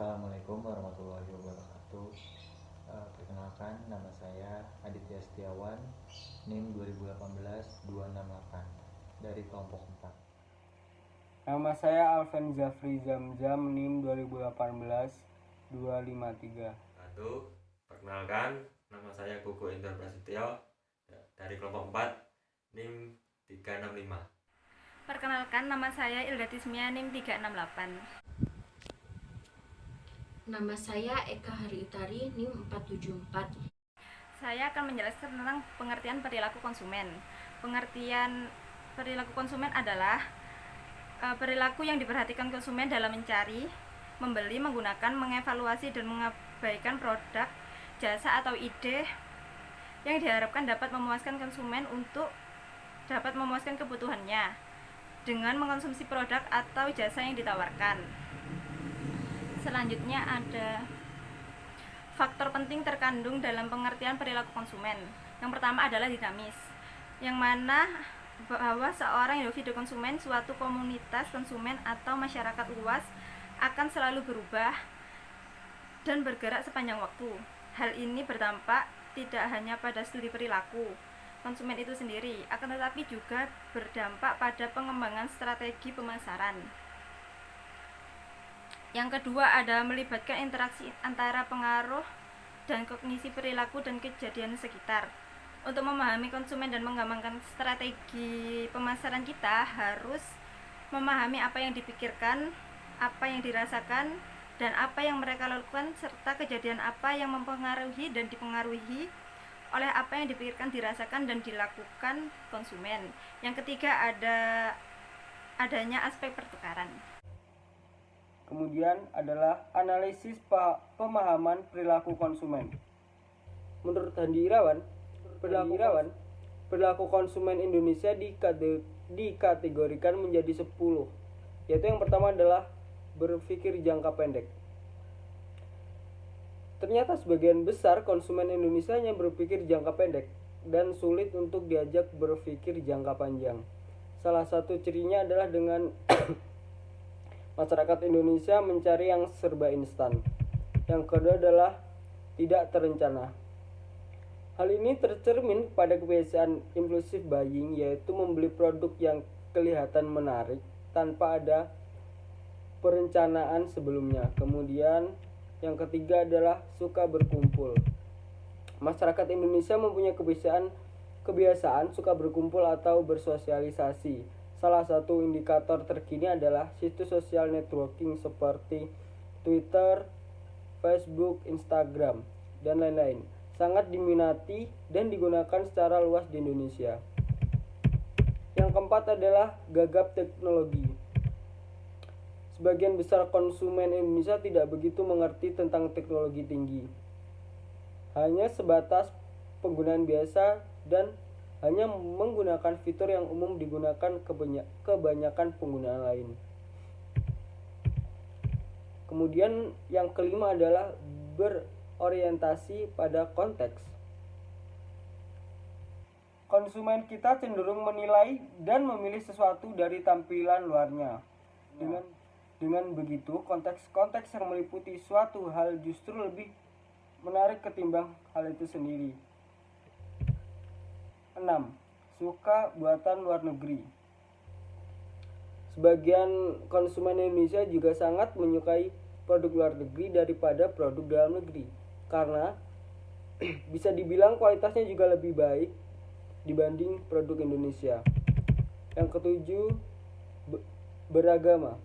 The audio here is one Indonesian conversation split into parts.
Assalamualaikum warahmatullahi wabarakatuh. Perkenalkan, nama saya Aditya Setiawan, NIM 2018-268 dari kelompok 4. Nama saya Alven Zafri Zamzam, NIM 2018-253. Perkenalkan, nama saya Kuku Indra Prasetyo dari kelompok 4, NIM 365. Perkenalkan, nama saya Ilda Tismia, NIM 368. Nama saya Eka Hariutari, NIM 474. Saya akan menjelaskan tentang pengertian perilaku konsumen. Pengertian perilaku konsumen adalah perilaku yang diperhatikan konsumen dalam mencari, membeli, menggunakan, mengevaluasi, dan mengabaikan produk, jasa, atau ide yang diharapkan dapat memuaskan konsumen untuk dapat memuaskan kebutuhannya dengan mengkonsumsi produk atau jasa yang ditawarkan. Selanjutnya ada faktor penting terkandung dalam pengertian perilaku konsumen. Yang pertama adalah dinamis, yang mana bahwa seorang individu konsumen, suatu komunitas konsumen atau masyarakat luas akan selalu berubah dan bergerak sepanjang waktu. Hal ini berdampak tidak hanya pada studi perilaku konsumen itu sendiri, akan tetapi juga berdampak pada pengembangan strategi pemasaran. Yang kedua ada melibatkan interaksi antara pengaruh dan kognisi perilaku dan kejadian sekitar. Untuk memahami konsumen dan mengembangkan strategi pemasaran, kita harus memahami apa yang dipikirkan, apa yang dirasakan, dan apa yang mereka lakukan, serta kejadian apa yang mempengaruhi dan dipengaruhi oleh apa yang dipikirkan, dirasakan, dan dilakukan konsumen. Yang ketiga adanya aspek pertukaran. Kemudian adalah analisis pemahaman perilaku konsumen. Menurut Handi Irawan, perilaku konsumen Indonesia dikategorikan menjadi 10, yaitu yang pertama adalah berpikir jangka pendek. Ternyata sebagian besar konsumen Indonesia hanya berpikir jangka pendek dan sulit untuk diajak berpikir jangka panjang. Salah satu cirinya adalah dengan masyarakat Indonesia mencari yang serba instan. Yang kedua adalah tidak terencana. Hal ini tercermin pada kebiasaan impulsive buying, yaitu membeli produk yang kelihatan menarik tanpa ada perencanaan sebelumnya. Kemudian yang ketiga adalah suka berkumpul. Masyarakat Indonesia mempunyai kebiasaan suka berkumpul atau bersosialisasi. Salah satu indikator terkini adalah situs sosial networking seperti Twitter, Facebook, Instagram, dan lain-lain. Sangat diminati dan digunakan secara luas di Indonesia. Yang keempat adalah gagap teknologi. Sebagian besar konsumen Indonesia tidak begitu mengerti tentang teknologi tinggi. Hanya sebatas penggunaan biasa dan hanya menggunakan fitur yang umum digunakan kebanyakan pengguna lain. Kemudian yang kelima adalah berorientasi pada konteks. Konsumen kita cenderung menilai dan memilih sesuatu dari tampilan luarnya. Dengan begitu, konteks-konteks yang meliputi suatu hal justru lebih menarik ketimbang hal itu sendiri. 6. Suka buatan luar negeri. Sebagian konsumen Indonesia juga sangat menyukai produk luar negeri daripada produk dalam negeri, karena bisa dibilang kualitasnya juga lebih baik dibanding produk Indonesia. Yang ketujuh, beragama.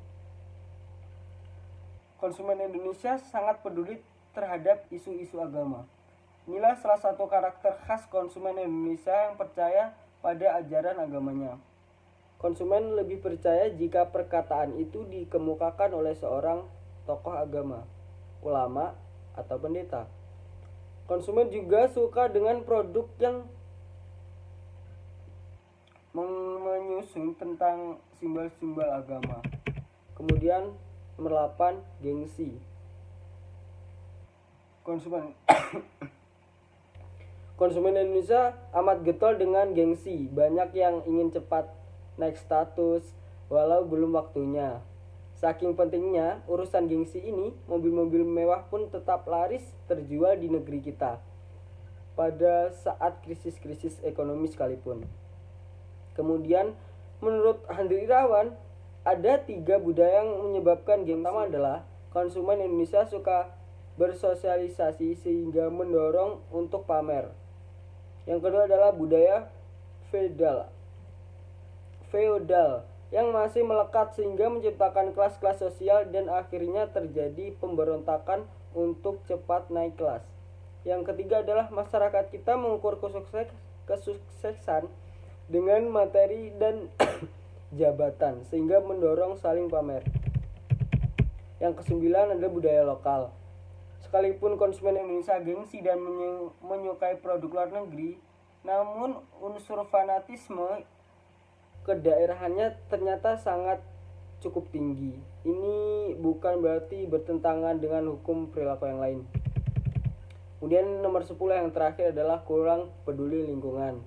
Konsumen Indonesia sangat peduli terhadap isu-isu agama. Inilah salah satu karakter khas konsumen Indonesia yang percaya pada ajaran agamanya. Konsumen lebih percaya jika perkataan itu dikemukakan oleh seorang tokoh agama, ulama, atau pendeta. Konsumen juga suka dengan produk yang menyusun tentang simbol-simbol agama. Kemudian nomor 8, gengsi. Konsumen Indonesia amat getol dengan gengsi. Banyak yang ingin cepat naik status walau belum waktunya. Saking pentingnya urusan gengsi ini, mobil-mobil mewah pun tetap laris terjual di negeri kita pada saat krisis-krisis ekonomi sekalipun. Kemudian, menurut Handri Irawan, ada 3 budaya yang menyebabkan gengsi. Pertama adalah konsumen Indonesia suka bersosialisasi sehingga mendorong untuk pamer. Yang kedua adalah budaya feodal yang masih melekat sehingga menciptakan kelas-kelas sosial dan akhirnya terjadi pemberontakan untuk cepat naik kelas. Yang ketiga adalah masyarakat kita mengukur kesuksesan dengan materi dan jabatan sehingga mendorong saling pamer. Yang kesembilan adalah budaya lokal. Sekalipun konsumen Indonesia gengsi dan menyukai produk luar negeri, namun unsur fanatisme kedaerahannya ternyata sangat cukup tinggi. Ini bukan berarti bertentangan dengan hukum perilaku yang lain. Kemudian nomor 10 yang terakhir adalah kurang peduli lingkungan.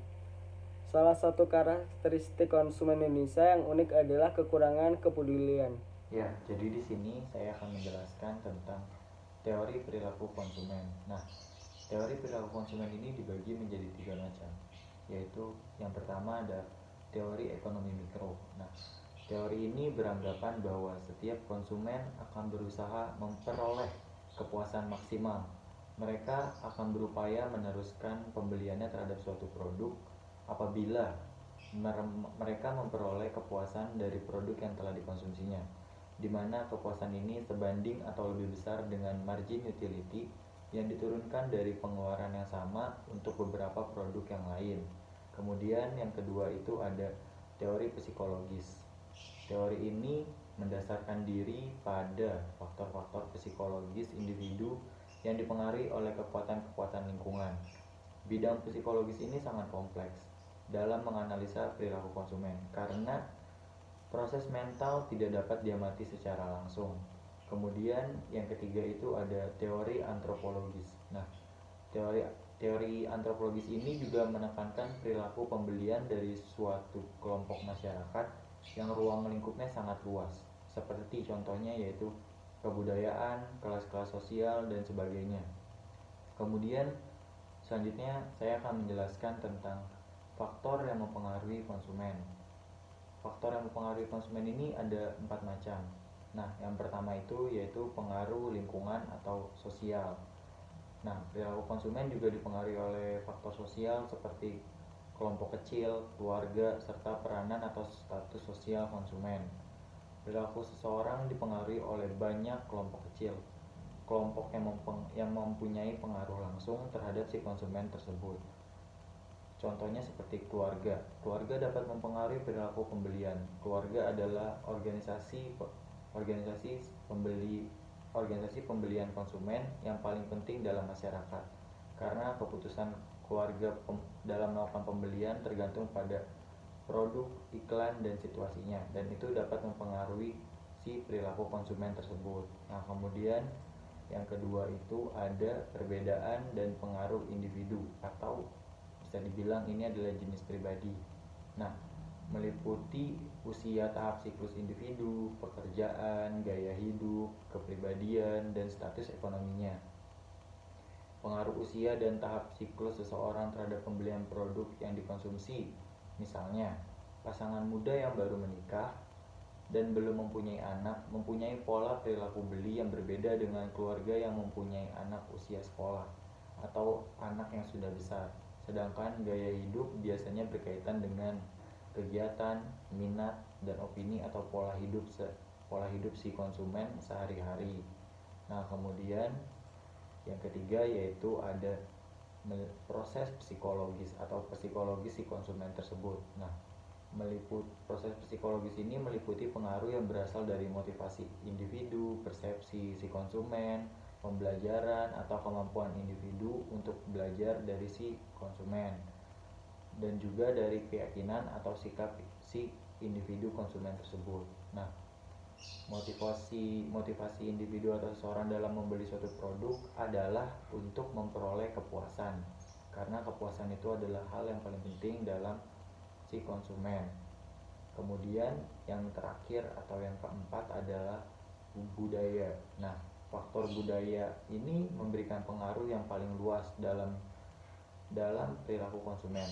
Salah satu karakteristik konsumen Indonesia yang unik adalah kekurangan kepedulian. Ya, jadi di sini saya akan menjelaskan tentang teori perilaku konsumen. Nah, teori perilaku konsumen ini dibagi menjadi 3 macam, yaitu yang pertama ada teori ekonomi mikro. Nah, teori ini beranggapan bahwa setiap konsumen akan berusaha memperoleh kepuasan maksimal. Mereka akan berupaya meneruskan pembeliannya terhadap suatu produk apabila mereka memperoleh kepuasan dari produk yang telah dikonsumsinya, di mana kepuasan ini sebanding atau lebih besar dengan margin utility yang diturunkan dari pengeluaran yang sama untuk beberapa produk yang lain. Kemudian yang kedua itu ada teori psikologis. Teori ini mendasarkan diri pada faktor-faktor psikologis individu yang dipengaruhi oleh kekuatan-kekuatan lingkungan. Bidang psikologis ini sangat kompleks dalam menganalisa perilaku konsumen karena proses mental tidak dapat diamati secara langsung. Kemudian yang ketiga itu ada teori antropologis. Nah, teori antropologis ini juga menekankan perilaku pembelian dari suatu kelompok masyarakat yang ruang lingkupnya sangat luas, seperti contohnya yaitu kebudayaan, kelas-kelas sosial, dan sebagainya. Kemudian selanjutnya saya akan menjelaskan tentang faktor yang mempengaruhi konsumen. Faktor yang mempengaruhi konsumen ini ada 4 macam. Nah, yang pertama itu yaitu pengaruh lingkungan atau sosial. Nah, perilaku konsumen juga dipengaruhi oleh faktor sosial seperti kelompok kecil, keluarga, serta peranan atau status sosial konsumen. Perilaku seseorang dipengaruhi oleh banyak kelompok kecil, kelompok yang mempunyai pengaruh langsung terhadap si konsumen tersebut. Contohnya seperti keluarga. Keluarga dapat mempengaruhi perilaku pembelian. Keluarga adalah organisasi pembelian konsumen yang paling penting dalam masyarakat, karena keputusan keluarga dalam melakukan pembelian tergantung pada produk, iklan, dan situasinya, dan itu dapat mempengaruhi si perilaku konsumen tersebut. Nah, kemudian yang kedua itu ada perbedaan dan pengaruh individu, atau bisa dibilang ini adalah jenis pribadi. Nah, meliputi usia, tahap siklus individu, pekerjaan, gaya hidup, kepribadian, dan status ekonominya. Pengaruh usia dan tahap siklus seseorang terhadap pembelian produk yang dikonsumsi. Misalnya, pasangan muda yang baru menikah dan belum mempunyai anak mempunyai pola perilaku beli yang berbeda dengan keluarga yang mempunyai anak usia sekolah atau anak yang sudah besar. Sedangkan gaya hidup biasanya berkaitan dengan kegiatan, minat, dan opini atau pola hidup si konsumen sehari-hari. Nah, kemudian yang ketiga yaitu ada proses psikologis atau psikologis si konsumen tersebut. Nah, proses psikologis ini meliputi pengaruh yang berasal dari motivasi individu, persepsi si konsumen, pembelajaran atau kemampuan individu untuk belajar dari si konsumen, dan juga dari keyakinan atau sikap si individu konsumen tersebut. Nah, motivasi individu atau seseorang dalam membeli suatu produk adalah untuk memperoleh kepuasan, karena kepuasan itu adalah hal yang paling penting dalam si konsumen. Kemudian yang terakhir atau yang keempat adalah budaya. Nah, faktor budaya ini memberikan pengaruh yang paling luas dalam perilaku konsumen.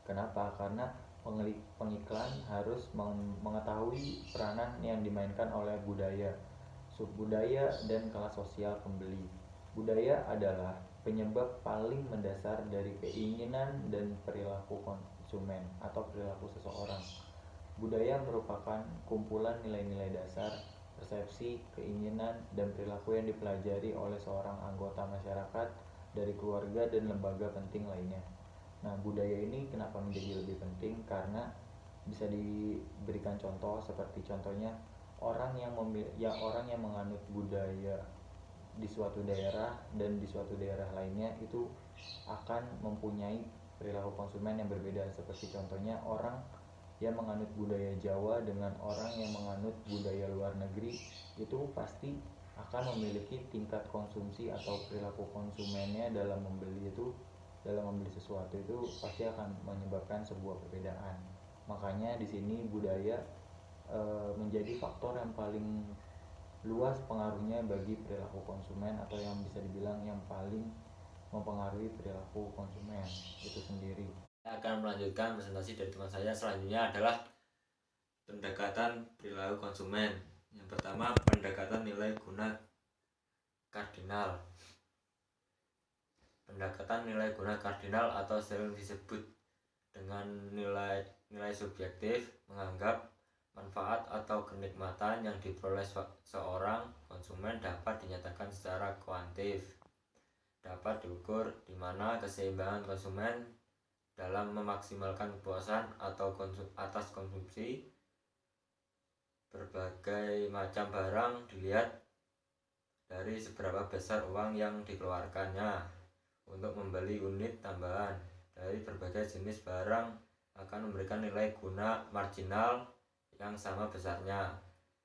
Kenapa? Karena pengiklan harus mengetahui peranan yang dimainkan oleh budaya, subbudaya, dan kelas sosial pembeli. Budaya adalah penyebab paling mendasar dari keinginan dan perilaku konsumen atau perilaku seseorang. Budaya merupakan kumpulan nilai-nilai dasar, persepsi, keinginan, dan perilaku yang dipelajari oleh seorang anggota masyarakat dari keluarga dan lembaga penting lainnya. Nah, budaya ini kenapa menjadi lebih penting? Karena bisa diberikan contoh seperti contohnya orang yang menganut budaya di suatu daerah dan di suatu daerah lainnya itu akan mempunyai perilaku konsumen yang berbeda. Seperti contohnya orang yang menganut budaya Jawa dengan orang yang menganut budaya luar negeri itu pasti akan memiliki tingkat konsumsi atau perilaku konsumennya dalam membeli sesuatu itu pasti akan menyebabkan sebuah perbedaan. Makanya di sini budaya menjadi faktor yang paling luas pengaruhnya bagi perilaku konsumen atau yang bisa dibilang yang paling mempengaruhi perilaku konsumen itu sendiri. Saya akan melanjutkan presentasi dari teman saya. Selanjutnya adalah pendekatan perilaku konsumen. Yang pertama, pendekatan nilai guna kardinal. Pendekatan nilai guna kardinal atau sering disebut dengan nilai subjektif menganggap manfaat atau kenikmatan yang diperoleh seorang konsumen dapat dinyatakan secara kuantitatif, dapat diukur, di mana keseimbangan konsumen dalam memaksimalkan kepuasan atau atas konsumsi berbagai macam barang dilihat dari seberapa besar uang yang dikeluarkannya untuk membeli unit tambahan dari berbagai jenis barang akan memberikan nilai guna marginal yang sama besarnya.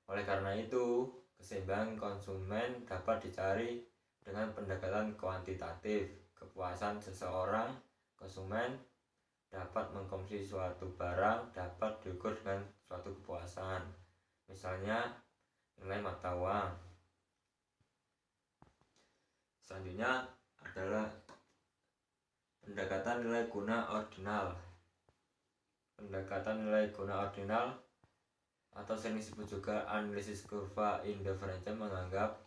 Oleh karena itu, keseimbangan konsumen dapat dicari dengan pendekatan kuantitatif. Kepuasan seseorang konsumen dapat mengkonsumsi suatu barang dapat diukur dengan suatu kepuasan. Misalnya, nilai mata uang. Selanjutnya adalah pendekatan nilai guna ordinal. Pendekatan nilai guna ordinal atau sering disebut juga analisis kurva indifferential menganggap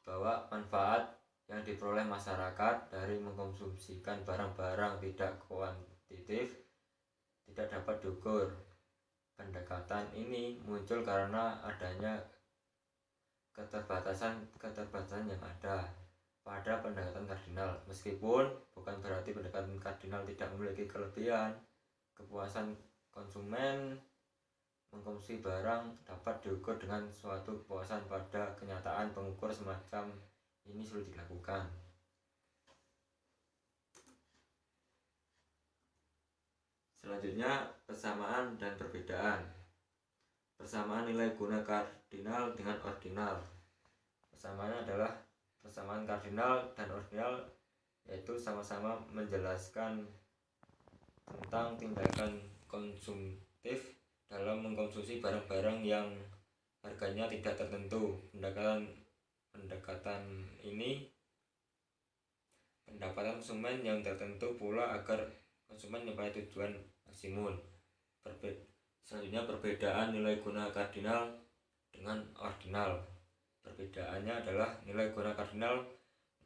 bahwa manfaat yang diperoleh masyarakat dari mengkonsumsikan barang-barang tidak kuantitatif tidak dapat diukur. Pendekatan ini muncul karena adanya keterbatasan yang ada pada pendekatan kardinal. Meskipun bukan berarti pendekatan kardinal tidak memiliki kelebihan, kepuasan konsumen mengkonsumsi barang dapat diukur dengan suatu kepuasan. Pada kenyataan, pengukur semacam ini sulit dilakukan. Selanjutnya, persamaan dan perbedaan. Persamaan nilai guna kardinal dengan ordinal. Persamaannya adalah persamaan kardinal dan ordinal, yaitu sama-sama menjelaskan tentang tindakan konsumtif dalam mengkonsumsi barang-barang yang harganya tidak tertentu. Pendekatan ini pendapatan konsumen yang tertentu pula agar konsumen mencapai tujuan maksimum. Selanjutnya, perbedaan nilai guna kardinal dengan ordinal. Perbedaannya adalah nilai guna kardinal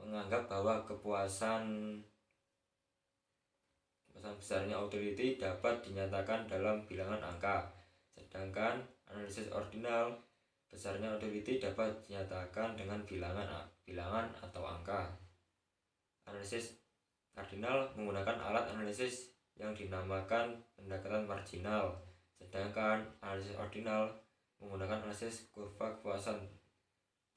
menganggap bahwa kepuasan besarnya utility dapat dinyatakan dalam bilangan angka, sedangkan analisis ordinal besarnya utility dapat dinyatakan dengan bilangan atau angka. Analisis kardinal menggunakan alat analisis yang dinamakan pendekatan marginal, sedangkan analisis ordinal menggunakan analisis kurva kepuasan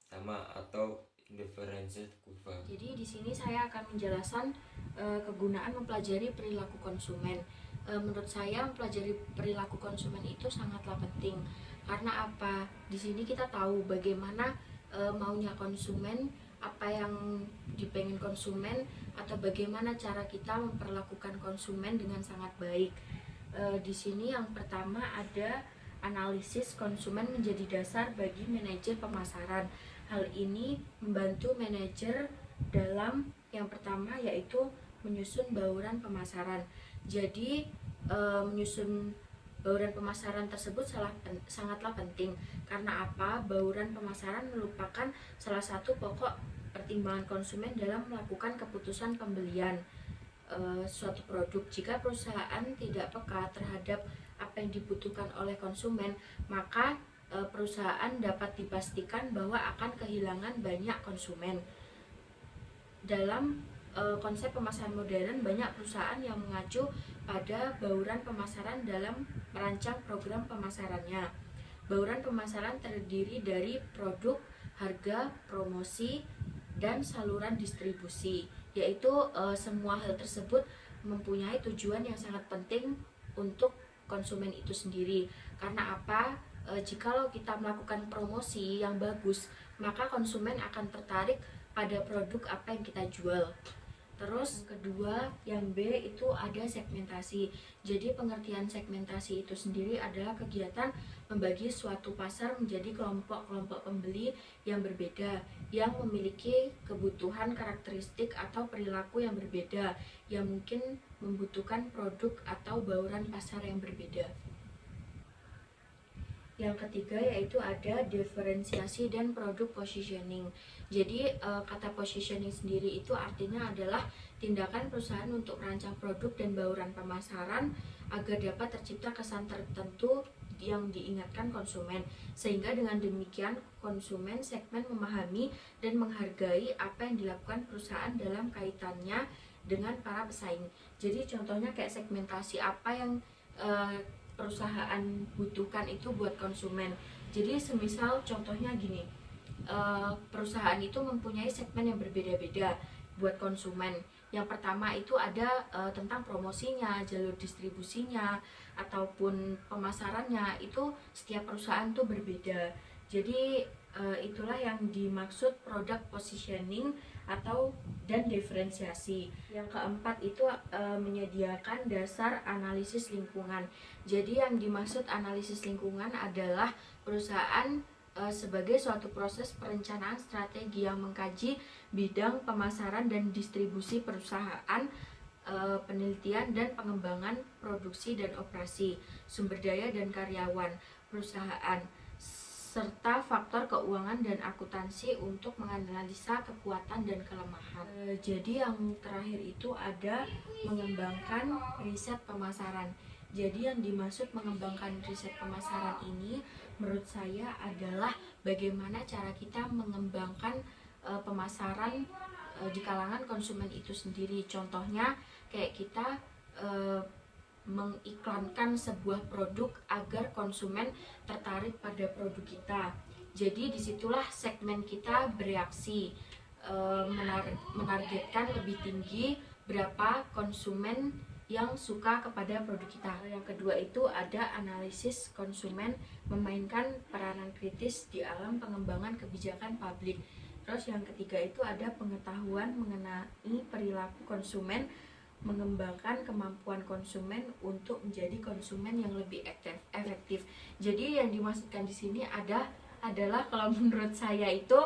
sama atau indifferential kurva. Jadi di sini saya akan menjelaskan kegunaan mempelajari perilaku konsumen. Menurut saya mempelajari perilaku konsumen itu sangatlah penting. Karena apa? Di sini kita tahu bagaimana maunya konsumen, apa yang dipengen konsumen, atau bagaimana cara kita memperlakukan konsumen dengan sangat baik. Di sini yang pertama ada analisis konsumen menjadi dasar bagi manajer pemasaran. Hal ini membantu manajer dalam yang pertama yaitu menyusun bauran pemasaran. Jadi menyusun bauran pemasaran tersebut sangatlah penting. Karena apa? Bauran pemasaran merupakan salah satu pokok pertimbangan konsumen dalam melakukan keputusan pembelian suatu produk. Jika perusahaan tidak peka terhadap apa yang dibutuhkan oleh konsumen, maka perusahaan dapat dipastikan bahwa akan kehilangan banyak konsumen. Dalam konsep pemasaran modern, banyak perusahaan yang mengacu pada bauran pemasaran dalam merancang program pemasarannya. Bauran pemasaran terdiri dari produk, harga, promosi, dan saluran distribusi, yaitu semua hal tersebut mempunyai tujuan yang sangat penting untuk konsumen itu sendiri. Karena apa? Jikalau kita melakukan promosi yang bagus, maka konsumen akan tertarik pada produk apa yang kita jual. Terus kedua, yang B itu ada segmentasi. Jadi pengertian segmentasi itu sendiri adalah kegiatan membagi suatu pasar menjadi kelompok-kelompok pembeli yang berbeda, yang memiliki kebutuhan karakteristik atau perilaku yang berbeda, yang mungkin membutuhkan produk atau bauran pasar yang berbeda. Yang ketiga yaitu ada diferensiasi dan produk positioning. Jadi kata positioning sendiri itu artinya adalah tindakan perusahaan untuk merancang produk dan bauran pemasaran agar dapat tercipta kesan tertentu yang diingatkan konsumen. Sehingga dengan demikian konsumen segmen memahami dan menghargai apa yang dilakukan perusahaan dalam kaitannya dengan para pesaing. Jadi contohnya kayak segmentasi apa yang perusahaan butuhkan itu buat konsumen. Jadi semisal contohnya gini, perusahaan itu mempunyai segmen yang berbeda-beda buat konsumen. Yang pertama itu ada tentang promosinya, jalur distribusinya, ataupun pemasarannya. Itu setiap perusahaan tuh berbeda. Jadi itulah yang dimaksud product positioning dan diferensiasi. Yang keempat itu menyediakan dasar analisis lingkungan. Jadi yang dimaksud analisis lingkungan adalah perusahaan sebagai suatu proses perencanaan strategi yang mengkaji bidang pemasaran dan distribusi perusahaan, penelitian dan pengembangan produksi dan operasi, sumber daya dan karyawan perusahaan, serta faktor keuangan dan akuntansi untuk menganalisa kekuatan dan kelemahan. Jadi yang terakhir itu ada mengembangkan riset pemasaran. Jadi yang dimaksud mengembangkan riset pemasaran ini menurut saya adalah bagaimana cara kita mengembangkan pemasaran di kalangan konsumen itu sendiri. Contohnya kayak kita mengiklankan sebuah produk agar konsumen tertarik pada produk kita. Jadi disitulah segmen kita bereaksi, menargetkan lebih tinggi berapa konsumen yang suka kepada produk kita. Yang kedua itu ada analisis konsumen, memainkan peranan kritis di alam pengembangan kebijakan publik. Terus yang ketiga itu ada pengetahuan mengenai perilaku konsumen, mengembangkan kemampuan konsumen untuk menjadi konsumen yang lebih efektif. Jadi yang dimaksudkan di sini adalah kalau menurut saya itu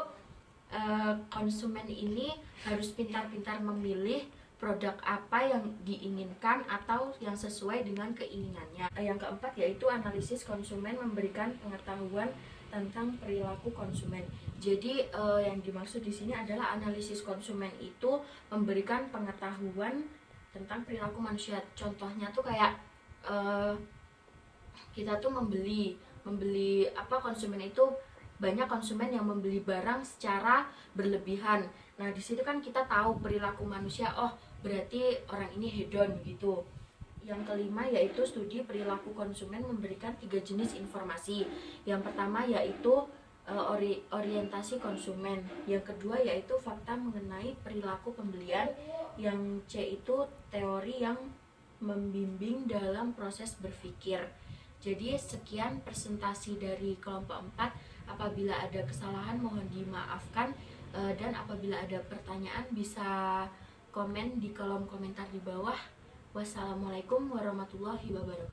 konsumen ini harus pintar-pintar memilih produk apa yang diinginkan atau yang sesuai dengan keinginannya. Yang keempat yaitu analisis konsumen, memberikan pengetahuan tentang perilaku konsumen. Jadi yang dimaksud di sini adalah analisis konsumen itu memberikan pengetahuan tentang perilaku manusia. Contohnya tuh kayak kita tuh membeli konsumen itu banyak konsumen yang membeli barang secara berlebihan. Nah, di situ kan kita tahu perilaku manusia, oh berarti orang ini hedon gitu. Yang kelima yaitu studi perilaku konsumen, memberikan 3 jenis informasi. Yang pertama yaitu orientasi konsumen. Yang kedua yaitu fakta mengenai perilaku pembelian. Yang C itu teori yang membimbing dalam proses berpikir. Jadi sekian presentasi dari kelompok 4. Apabila ada kesalahan mohon dimaafkan, dan apabila ada pertanyaan bisa komen di kolom komentar di bawah. Wassalamualaikum warahmatullahi wabarakatuh.